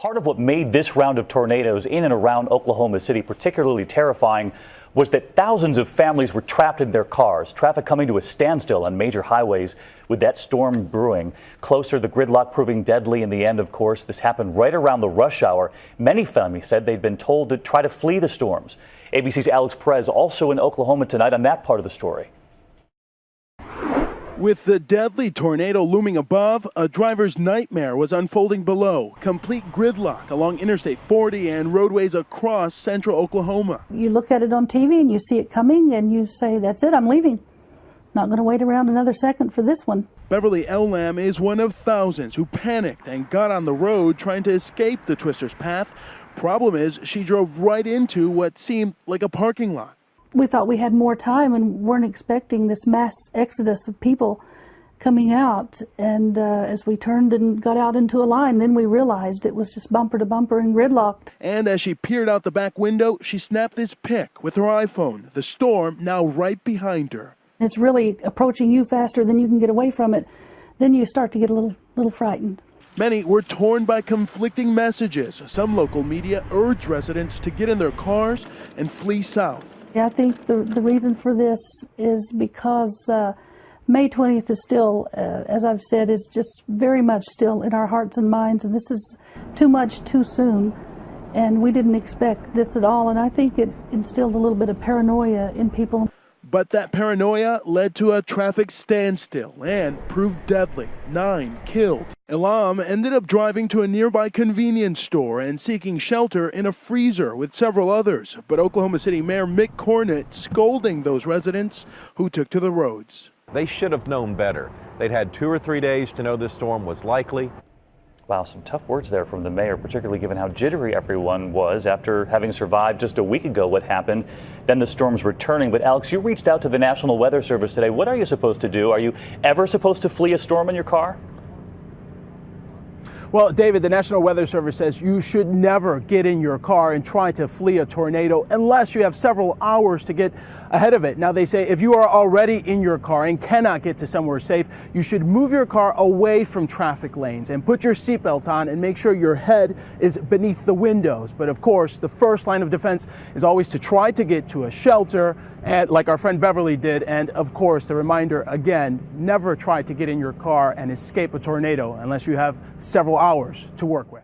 Part of what made this round of tornadoes in and around Oklahoma City particularly terrifying was that thousands of families were trapped in their cars, traffic coming to a standstill on major highways with that storm brewing. Closer, the gridlock proving deadly in the end, of course. This happened right around the rush hour. Many families said they'd been told to try to flee the storms. ABC's Alex Perez also in Oklahoma tonight on that part of the story. With the deadly tornado looming above, a driver's nightmare was unfolding below. Complete gridlock along Interstate 40 and roadways across central Oklahoma. You look at it on TV and you see it coming and you say, that's it, I'm leaving. Not going to wait around another second for this one. Beverly Elam is one of thousands who panicked and got on the road trying to escape the twister's path. Problem is, she drove right into what seemed like a parking lot. We thought we had more time and weren't expecting this mass exodus of people coming out. And as we turned and got out into a line, then we realized it was just bumper to bumper and gridlocked. And as she peered out the back window, she snapped this pic with her iPhone. The storm now right behind her. It's really approaching you faster than you can get away from it. Then you start to get a little frightened. Many were torn by conflicting messages. Some local media urged residents to get in their cars and flee south. I think the reason for this is because May 20th is still, as I've said, is just very much still in our hearts and minds, and this is too much too soon, and we didn't expect this at all, and I think it instilled a little bit of paranoia in people. But that paranoia led to a traffic standstill and proved deadly. 9 killed. Elam ended up driving to a nearby convenience store and seeking shelter in a freezer with several others. But Oklahoma City Mayor Mick Cornett scolding those residents who took to the roads. They should have known better. They'd had 2 or 3 days to know this storm was likely. Wow, some tough words there from the mayor, particularly given how jittery everyone was after having survived just a week ago what happened. Then the storm's returning. But Alex, you reached out to the National Weather Service today. What are you supposed to do? Are you ever supposed to flee a storm in your car? Well, David, the National Weather Service says you should never get in your car and try to flee a tornado unless you have several hours to get ahead of it. Now, they say if you are already in your car and cannot get to somewhere safe, you should move your car away from traffic lanes and put your seatbelt on and make sure your head is beneath the windows. But of course, the first line of defense is always to try to get to a shelter, and like our friend Beverly did. And of course, the reminder again, never try to get in your car and escape a tornado unless you have several hours to work with.